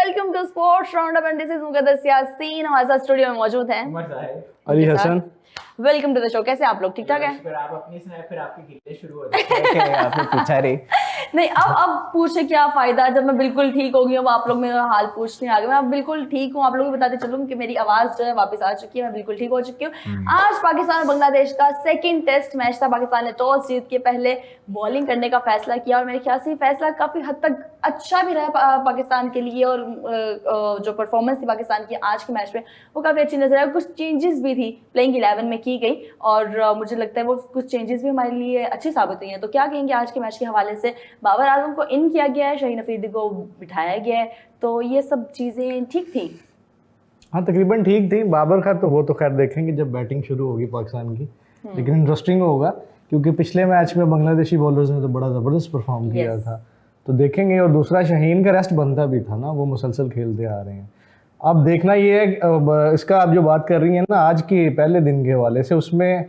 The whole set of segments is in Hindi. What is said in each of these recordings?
Welcome to sports roundup and this is Muqaddas Yasin. हमारे साथ स्टूडियो में मौजूद हैं Ali Hasan. Welcome to the show. कैसे आप लोग? ठीक ठाक है? फिर आप अपनी सुनाए, फिर आपकी गिल्ले शुरू हो जाते हैं। आपने पूछा रही नहीं, अब पूछे क्या फायदा जब मैं बिल्कुल ठीक हो गई हूँ। आप लोग मेरा हाल पूछने आ गए। मैं अब बिल्कुल ठीक हूँ। आप लोगों को बताते चलूँ कि मेरी आवाज जो है वापस आ चुकी है। मैं बिल्कुल ठीक हो चुकी हूँ। आज पाकिस्तान और बांग्लादेश का सेकंड टेस्ट मैच था। पाकिस्तान ने टॉस जीत के पहले बॉलिंग करने का फैसला किया और मेरे ख्याल से फैसला काफी हद तक अच्छा भी रहा पाकिस्तान के लिए। और जो परफॉर्मेंस थी पाकिस्तान की आज के मैच में वो काफी अच्छी नजर आई। कुछ चेंजेस भी थी प्लेइंग 11 में की गई और मुझे लगता है वो कुछ चेंजेस भी हमारे लिए अच्छे साबित हुई हैं। तो क्या कहेंगे आज के मैच के हवाले से? बाबर आजम को इन किया गया है, शाहीन अफरीदी को बिठाया गया है, तो ये सब चीजें ठीक थी? हाँ, तकरीबन ठीक थी। बाबर का तो वो तो खैर देखेंगे जब बैटिंग शुरू होगी पाकिस्तान की, लेकिन इंटरेस्टिंग होगा क्योंकि पिछले मैच में बांग्लादेशी बॉलर्स ने तो बड़ा ज़बरदस्त परफॉर्म किया था, तो देखेंगे। और दूसरा शाहीन का रेस्ट बनता भी था ना, वो मुसलसल खेलते आ रहे हैं। अब देखना ये है, इसका आप जो बात कर रही हैं ना आज के पहले दिन के हवाले से, उसमें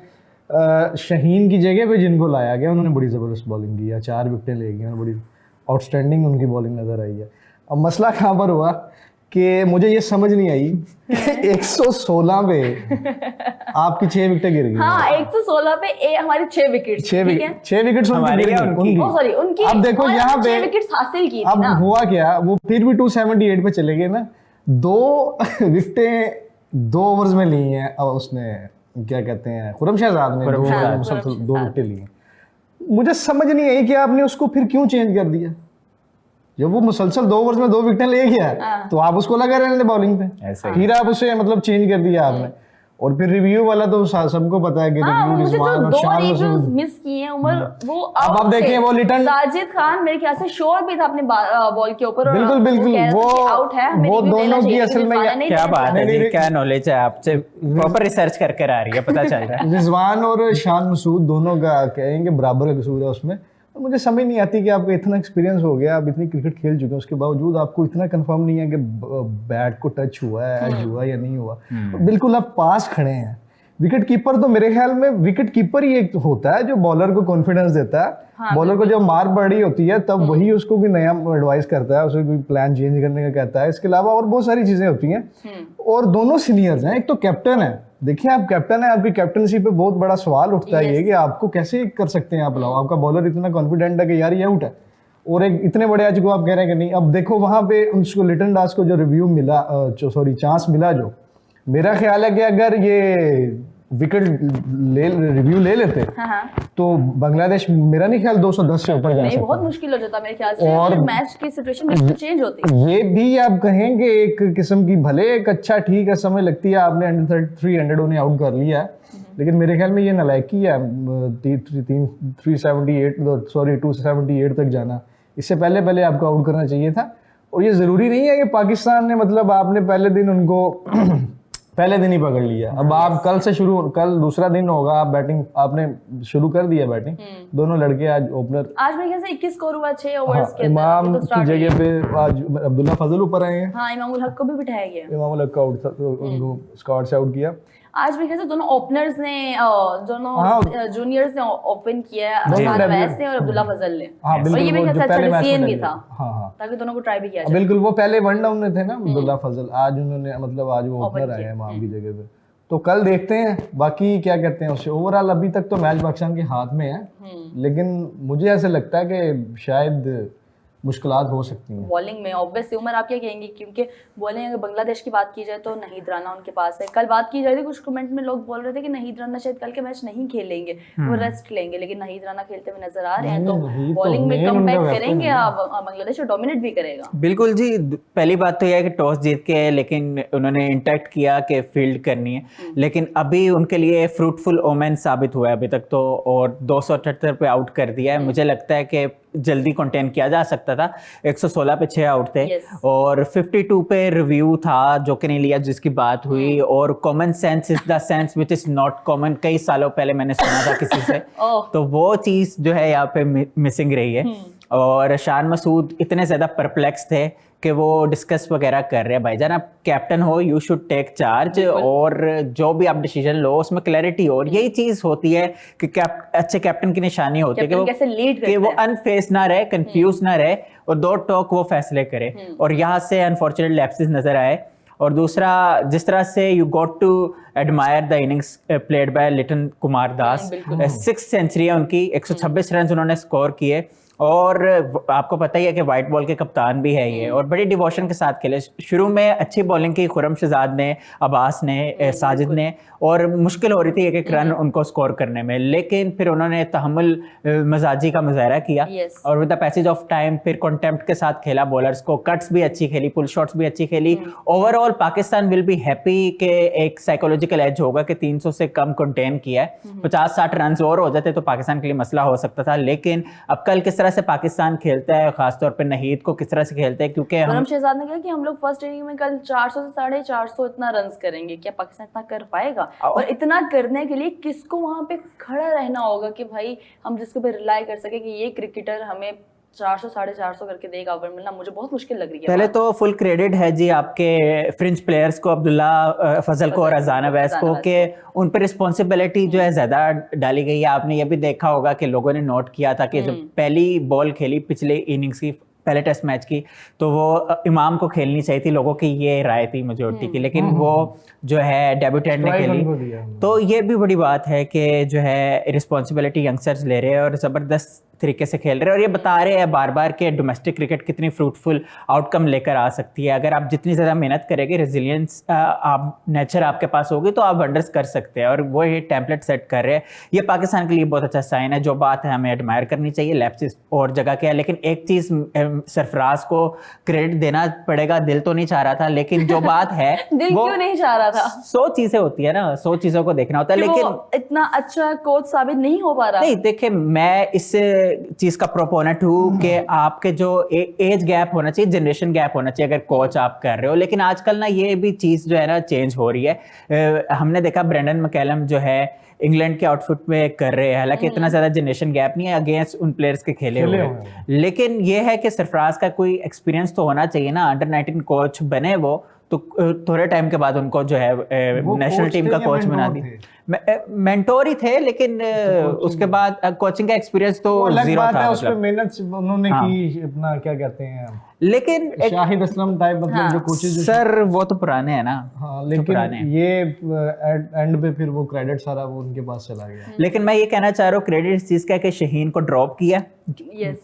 शाहीन की जगह पे जिनको लाया गया उन्होंने बड़ी ज़बरदस्त बॉलिंग की है, 4 विकेटें ले गई, बड़ी आउटस्टैंडिंग उनकी बॉलिंग नज़र आई है। अब मसला कहाँ पर हुआ कि मुझे ये समझ नहीं आई कि 116 पे आपकी 6 विकेटें गिर गई। हाँ, 116 पे हमारी 6 विकेट, 6 विकेट उनकी। अब देखो यहाँ पे 6 विकेट हासिल की। अब हुआ क्या, वो फिर भी 278 पे चले गए ना। 2 विकेटें 2 ओवर्स में ली हैं। अब उसने क्या कहते हैं, खुरम शहजाद ने 2 विकेटें ली हैं। मुझे समझ नहीं आई कि आपने उसको फिर क्यों चेंज कर दिया। जब वो मुसलसल 2 ओवर्स में 2 विकेटें ले गया तो आप उसको लगा रहने बॉलिंग पे, फिर आप उसे मतलब चेंज कर दिया आपने। और फिर रिव्यू वाला तो सबको पता है कि रिव्यू रिजवान और शान मसूद मिस किए हैं। उमर वो अब आप देखें वो लिटन साजिद खान मेरे ख्याल से श्योर भी था अपने बॉल के ऊपर। बिल्कुल वो आउट है। वो दोनों की असल में क्या बात है जी, क्या नॉलेज है आपसे, प्रॉपर रिसर्च करके आ रही है, पता चल रहा है। रिजवान और शान मसूद दोनों का कहेंगे बराबर का कसूर है उसमें। मुझे समझ नहीं आती कि आपको इतना एक्सपीरियंस हो गया, आप इतनी क्रिकेट खेल चुके हैं, उसके बावजूद आपको इतना कंफर्म नहीं है कि बैट को टच हुआ है, एज हुआ या नहीं हुआ। बिल्कुल आप पास खड़े हैं। विकेट कीपर तो मेरे ख्याल में विकेट कीपर ही एक होता है जो बॉलर को कॉन्फिडेंस देता है। हाँ, बॉलर को जब मार पड़ी होती है तब वही उसको भी नया एडवाइस करता है, उसे कोई प्लान चेंज करने का कहता है। इसके अलावा और बहुत सारी चीजें होती हैं। और दोनों सीनियर्स हैं, एक तो कैप्टन है। देखिए आप कैप्टन है, आपकी कैप्टनसी पे बहुत बड़ा सवाल उठता है ये कि आपको कैसे कर सकते हैं आप लाओ। आपका बॉलर इतना कॉन्फिडेंट है कि यार ये आउट है, और एक इतने बड़े आज को आप कह रहे हैं कि नहीं। अब देखो वहां पे उसको लिटन दास को जो रिव्यू मिला, चांस मिला, जो मेरा ख्याल है कि अगर ये विकेट रिव्यू ले लेते तो बांग्लादेश मेरा नहीं ख्याल 210 से ऊपर जा सकता। बहुत मुश्किल हो जाता मेरे ख्याल से, और मैच की सिचुएशन बिल्कुल चेंज होती। ये भी आप कहेंगे एक किस्म की, भले एक अच्छा ठीक है समय लगती है, आपने अंडर 300 उन्हें आउट कर लिया, लेकिन मेरे ख्याल में ये नालायकी है 278 तक जाना। इससे पहले आपको आउट करना चाहिए था। और ये जरूरी नहीं है कि पाकिस्तान ने मतलब आपने पहले दिन उनको पहले दिन ही पकड़ लिया। अब आप कल दूसरा दिन होगा, आप बैटिंग आपने शुरू कर दिया बैटिंग। दोनों लड़के आज ओपनर, आज मेरे ख्याल से 21 स्कोर हुआ 6 ओवर्स के अंदर। इमाम की जगह पे आज अब्दुल्ला फजल ऊपर आए हैं। हाँ, इमामुल हक को भी बिठाया गया। इमामुल हक का आउट, उनको स्क्वाड से आउट किया। आज मेरे ख्याल से दोनों ओपनर्स ने, दोनों जूनियर्स ने ओपन किया है, अवैस ने और अब्दुल्ला फजल ने। और ये मेरे ख्याल से अच्छा डिसीजन भी था, ताकि दोनों को ट्राई भी किया जाए। बिल्कुल, वो पहले वन डाउन में थे ना अब्दुल्ला फजल, आज उन्होंने मतलब आज वो ओपनर आए हैं इमाम की जगह पे। तो कल देखते हैं बाकी क्या कहते हैं उससे। ओवरऑल अभी तक तो मैच पाकिस्तान के हाथ में है, लेकिन मुझे ऐसे लगता है कि शायद मुश्किलात हो सकती हैं बॉलिंग में। ऑब्वियसली उमर आप क्या कहेंगे? क्योंकि बॉलिंग अगर बांग्लादेश की बात की जाए तो नाहिद राना उनके पास है। कल बात की जाए थी, कुछ कमेंट में लोग बोल रहे थे कि नाहिद राना शायद कल के मैच नहीं खेलेंगे, वो रेस्ट लेंगे, लेकिन नाहिद राना खेलते हुए नजर आ रहे हैं। तो बॉलिंग में कमबैक करेंगे, बांग्लादेश डोमिनेट भी करेगा। बिल्कुल जी, पहली बात तो यह है कि टॉस जीत के है, लेकिन उन्होंने इंटैक्ट किया कि फील्ड करनी है, लेकिन अभी उनके लिए फ्रूटफुल ओमेन साबित हुआ है अभी तक तो। और 278 पे आउट कर दिया है। मुझे लगता है कि जल्दी कंटेन किया जा सकता था। 116 पे 6 आउट थे। और 52 पे रिव्यू था जो कि नहीं लिया, जिसकी बात हुई। और common sense is the sense which is not common, कई सालों पहले मैंने सुना था किसी से। तो वो चीज जो है यहाँ पे मिसिंग रही है। और शान मसूद इतने ज्यादा परप्लेक्स थे कि वो डिस्कस वगैरह कर रहे हैं, भाईजान आप कैप्टन हो, यू शुड टेक चार्ज, और जो भी आप डिसीजन लो उसमें क्लैरिटी हो। और यही चीज होती है कि अच्छे कैप्टन की निशानी होती है कि वो कैसे लीड कि वो अनफेस ना रहे, कंफ्यूज ना रहे, और दो टोक वो फैसले करे। और यहाँ से अनफॉर्चुनेट लैप्सेस नजर आए। और दूसरा, जिस तरह से you got to admire the innings played by Litton Kumar Das, 6th century है उनकी, 126 रन उन्होंने स्कोर किए। और आपको पता ही है कि वाइट बॉल के कप्तान भी है ये, और बड़ी डिवोशन के साथ खेले। शुरू में अच्छी बॉलिंग की खुर्रम शहजाद ने, अब्बास ने, साजिद ने, और मुश्किल हो रही थी एक एक रन उनको स्कोर करने में, लेकिन फिर उन्होंने तहम्मुल मजाजी का मुजाहरा किया। और with the passage of time फिर कॉन्टेम्प्ट के साथ खेला बॉलर्स को, कट्स भी अच्छी खेली, पुल शॉट्स भी अच्छी खेली। Overall Pakistan will be happy कि एक साइकोलॉजिकल एज होगा कि 300 से कम कंटेन किया है। 50-60 रन और हो जाते तो पाकिस्तान के लिए मसला हो सकता था। लेकिन अब कल किस तरह से पाकिस्तान खेलता है, खासतौर पे नहीद को किस तरह से खेलते हैं, क्योंकि हम शहजाद ने कहा कि हम लोग फर्स्ट इनिंग में कल 400 से 450 इतना रन्स करेंगे। क्या पाकिस्तान इतना कर पाएगा? और इतना करने के लिए किसको वहां पे खड़ा रहना होगा कि भाई हम जिसके पे रिलाई कर सके कि ये क्रिकेटर हमें 400 450 करके देगा, ओवर मिलना मुझे बहुत मुश्किल लग रही है। पहले तो फुल क्रेडिट है जी आपके फ्रिंज प्लेयर्स को, अब्दुल्ला फजल को और अजान अवैस को, कि उन पर रिस्पॉन्सिबिलिटी जो है ज्यादा डाली गई है। आपने ये भी देखा होगा कि लोगों ने नोट किया था कि जब पहली बॉल खेली पिछले इनिंग्स की, पहले टेस्ट मैच की, तो वो इमाम को खेलनी चाहिए थी, लोगों की ये राय थी मेजॉरिटी की, लेकिन वो जो है डेब्यूटेंट ने खेली। तो ये भी बड़ी बात है कि जो है रिस्पॉन्सिबिलिटी यंगस्टर्स ले रहे हैं और ज़बरदस्त तरीके से खेल रहे हैं, और ये बता रहे हैं बार बार कि डोमेस्टिक क्रिकेट कितनी फ्रूटफुल आउटकम लेकर आ सकती है। अगर आप जितनी ज़्यादा मेहनत करेंगे, रेजिलियंस आप नेचर आपके पास होगी, तो आप वंडर्स कर सकते हैं, और वो ये टेम्पलेट सेट कर रहे हैं। ये पाकिस्तान के लिए बहुत अच्छा साइन है। जो बात है हमें एडमायर करनी चाहिए, लैप्सेस और जगह के है, लेकिन एक चीज़ सरफराज को क्रेडिट देना पड़ेगा। दिल तो नहीं चाह रहा था, लेकिन जो बात है दिल क्यों नहीं चाह रहा था? 100 चीज़ें होती है ना, 100 चीज़ों को देखना होता है, लेकिन इतना अच्छा कोच साबित नहीं हो पा रहा। नहीं, देखिए मैं इस चीज का प्रोपोनेंट हूँ कि आपके जो एज गैप होना चाहिए, जनरेशन गैप होना चाहिए अगर कोच आप कर रहे हो। लेकिन आजकल ना ये भी चीज जो है ना चेंज हो रही है। हमने देखा ब्रेंडन मैकलम जो है इंग्लैंड के आउटफिट में कर रहे हैं, हालांकि इतना ज्यादा जनरेशन गैप नहीं है अगेंस्ट उन प्लेयर्स के खेले हुए, लेकिन ये है कि सरफराज का कोई एक्सपीरियंस तो होना चाहिए ना। अंडर 19 कोच बने वो तो थोड़े टाइम के बाद उनको जो है नेशनल टीम का कोच बना दी। मेंटोर ही थे, लेकिन उसके बाद कोचिंग का एक्सपीरियंस तो जीरो था। उसमें मेहनत उन्होंने की, अपना क्या कहते हैं, लेकिन शाहिद असलम टाइप, मतलब जो कोचेज सर वो तो पुराने हैं ना। हाँ, लेकिन ये एंड पे फिर वो क्रेडिट सारा वो उनके पास चला गया। लेकिन मैं ये कहना चाह रहा हूँ क्रेडिट इस चीज का कि शहीन को ड्रॉप किया,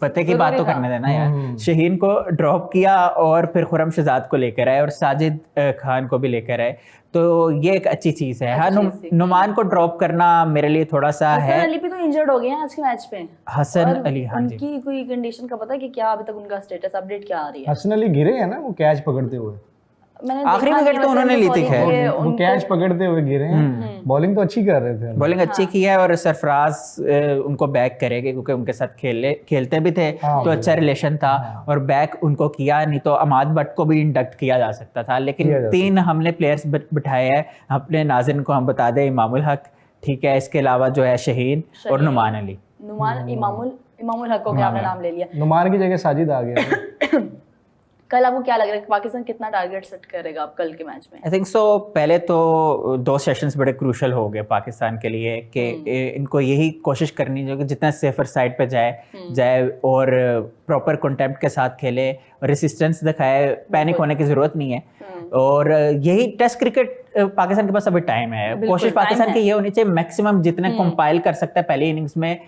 पते की बात तो करने देना यार। शहीन को ड्रॉप किया और फिर खुर्रम शहजाद को लेकर आए और साजिद खान को भी लेकर आए, तो ये एक अच्छी चीज है। हाँ, नुमान को ड्रॉप करना मेरे लिए थोड़ा सा है। हसन अली भी तो इंजर्ड हो गए हैं आज के मैच पे। हसन अली, हाँ जी, उनकी कोई कंडीशन का पता है कि क्या अभी तक उनका स्टेटस अपडेट क्या आ रही है? हसन अली गिरे हैं ना वो कैच पकड़ते हुए, आखिरी विकेट तो उन्होंने ली थी, खैर वो कैच पकड़ते हुए गिरे हैं। बॉलिंग तो अच्छी कर रहे थे, बॉलिंग अच्छी की है, और सरफराज उनको बैक करेंगे क्योंकि उनके साथ खेलते भी थे, तो अच्छा रिलेशन था, और बैक उनको किया। नहीं तो अमाद भट्ट को भी इंडक्ट किया जा सकता था, लेकिन 3 हमने प्लेयर्स बिठाए हैं। अपने नाज़रीन को हम बता दें, इमामुल हक, ठीक है, इसके अलावा जो है शहीन और नुमान अली। इमामुल हक को क्या आपने नाम ले लिया? नुमान की जगह साजिद आ गया। कल आपको क्या लग रहा है पाकिस्तान कितना टारगेट सेट करेगा आप कल के मैच में? आई थिंक सो पहले तो 2 सेशंस बड़े क्रूशल हो गए पाकिस्तान के लिए कि इनको यही कोशिश करनी चाहिए कि जितना सेफर साइड पे जाए और प्रॉपर कॉन्टेम्प्ट के साथ खेले, रेसिस्टेंस दिखाए, पैनिक होने की जरूरत नहीं है। और यही टेस्ट क्रिकेट पाकिस्तान के पास अभी टाइम है। कोशिश पाकिस्तान की ये होनी चाहिए मैक्सिमम जितने कंपाइल कर सकता है पहली इनिंग्स में।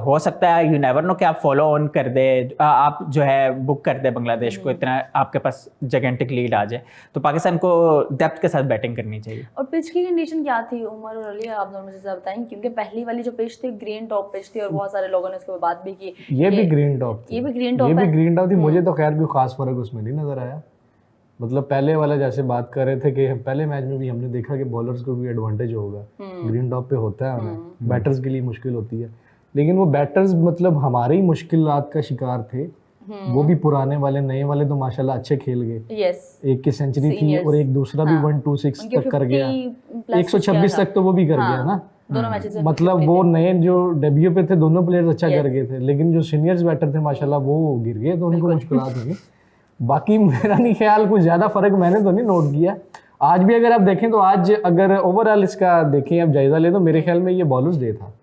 हो सकता है यू नेवर नो कि आप फॉलो ऑन कर दे, आप जो है बुक कर दे बांग्लादेश को, इतना आपके पास जगेंटिक लीड आ जाए, तो पाकिस्तान को डेप्थ के साथ बैटिंग करनी चाहिए। और पिच की कंडीशन क्या थी उमर और अली, आप दोनों मुझे बताएं, क्योंकि पहली वाली जो पिच थी ग्रीन टॉप पिच थी और बहुत सारे लोगों ने उसके बात भी की। ये भी ग्रीन टॉप थी, ये भी ग्रीन टॉप थी। मुझे तो खैर कोई खास फर्क उसमें नहीं नजर आया। मतलब पहले वाला जैसे बात कर रहे थे कि पहले मैच में भी हमने देखा कि बॉलर्स को भी एडवांटेज होगा, ग्रीन टॉप पे होता है हमें, बैटर्स के लिए मुश्किल होती है। लेकिन वो बैटर्स मतलब हमारी मुश्किलात का शिकार थे। वो भी पुराने वाले, नए वाले तो माशाल्लाह अच्छे खेल गए। एक की सेंचुरी थी और एक दूसरा भी 126 तक कर गया, 126 तक तो वो भी कर गया ना। मतलब वो नए जो डेब्यू पे थे दोनों प्लेयर्स अच्छा कर गए थे, लेकिन जो सीनियर्स बैटर थे माशाल्लाह वो गिर गए, तो उनको मुश्किलात हुई। बाकी मेरा नहीं ख्याल कुछ ज़्यादा फर्क मैंने तो नहीं नोट किया। आज भी अगर आप देखें तो आज अगर ओवरऑल इसका देखें आप जायजा ले तो मेरे ख्याल में ये बॉलर्स डे था।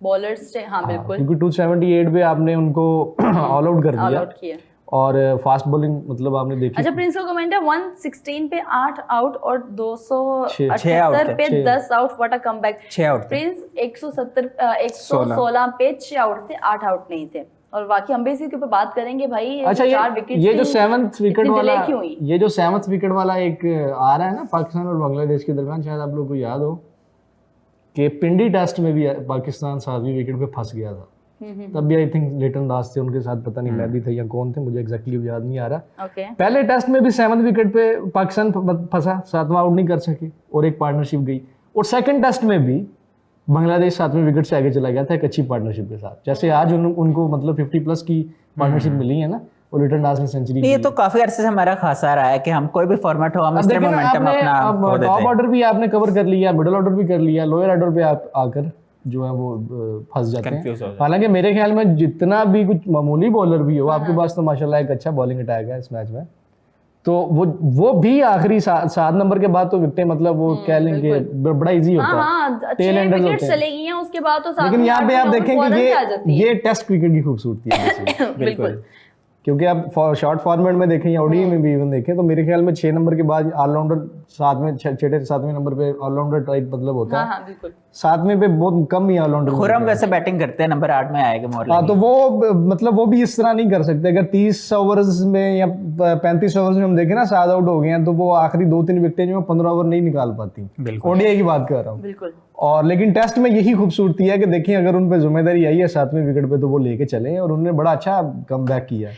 बॉलर्स से हाँ बिल्कुल क्योंकि 278 पे आपने उनको ऑल आउट कर ऑल दिया आउट किया। और फास्ट बॉलिंग मतलब आपने देखी। अच्छा प्रिंस का कमेंट है 116 पे 8 आउट और छह 278 out पे छह। 10 out, what a comeback. 6 out थे। प्रिंस 116 पे 6 आउट थे, 8 आउट नहीं थे। और बाकी हम भी इसी के ऊपर बात करेंगे भाई। ये अच्छा जो 4 विकेट ये जो 7th विकेट वाला क्यों हुई? ये जो 7th विकेट वाला एक आ रहा है ना पाकिस्तान और बांग्लादेश के दरमियान, शायद आप लोगों को याद हो कि पिंडी टेस्ट में भी पाकिस्तान 7वीं विकेट पे फंस गया था। तब भी आई थिंक लिटन दास थे उनके साथ, पता नहीं मैदी थे या कौन थे, मुझे एग्जैक्टली याद नहीं आ रहा। ओके पहले टेस्ट में भी 7th विकेट पे पाकिस्तान फंसा, 7वां आउट नहीं कर सके और एक पार्टनरशिप गई। और सेकंड टेस्ट में भी बांग्लादेश 7वें विकेट से आगे चला गया था एक अच्छी पार्टनरशिप के साथ। जैसे आज उनको मतलब 50+ की पार्टनरशिप मिली है ना, और लिटन दास ने सेंचुरी ये तो काफी अरसे से हमारा खासा रहा है कि हम कोई भी फॉर्मेट हो हम इसमें मोमेंटम अपना खो देते टॉप हैं। ऑर्डर भी आपने कवर कर लिया, मिडिल ऑर्डर भी कर लिया, लोअर ऑर्डर पे आप आकर जो है वो फंस जाते Confuse हो हैं। जाते हालांकि मेरे ख्याल में जितना भी कुछ मामूली बॉलर भी हो, आपके पास तो माशाल्लाह एक अच्छा बॉलिंग अटैक है इस मैच में, तो वो भी आखिरी 7 नंबर के बाद तो विकेटें मतलब वो कह लेंगे बड़ा इजी होता है। हाँ Tail enders विकेट होते हैं। चले गई हैं, उसके बाद तो साथ लेकिन में यहाँ पे आप देखें fauran से आ कि जाती है। ये टेस्ट क्रिकेट की खूबसूरती है basically। बिल्कुल क्योंकि आप शॉर्ट फॉर्मेट में देखें या ओडीआई में भी इवन देखें तो मेरे ख्याल में 6 नंबर के बाद ऑलराउंडर 7वें नंबर पे ऑलराउंडर टाइप मतलब होता हाँ है। हाँ बिल्कुल 7वें पे बहुत कम ही ऑलराउंडर। खुरम वैसे बैटिंग करते हैं, नंबर 8 में आएगा मोर हाँ, तो वो मतलब वो भी इस तरह नहीं कर सकते। अगर 30 ओवर्स में या 35 ओवर्स में हम देखें ना 7 आउट हो गए हैं, तो वो आखिरी 2-3 विकेटें जो 15 ओवर नहीं निकाल पाती। बिल्कुल। ओडीआई की बात कर रहा हूँ। बिल्कुल। और लेकिन टेस्ट में यही खूबसूरती है कि देखिए अगर उन पे जिम्मेदारी आई है 7वें विकेट पे तो वो लेके चले और उन्होंने बड़ा अच्छा कमबैक किया।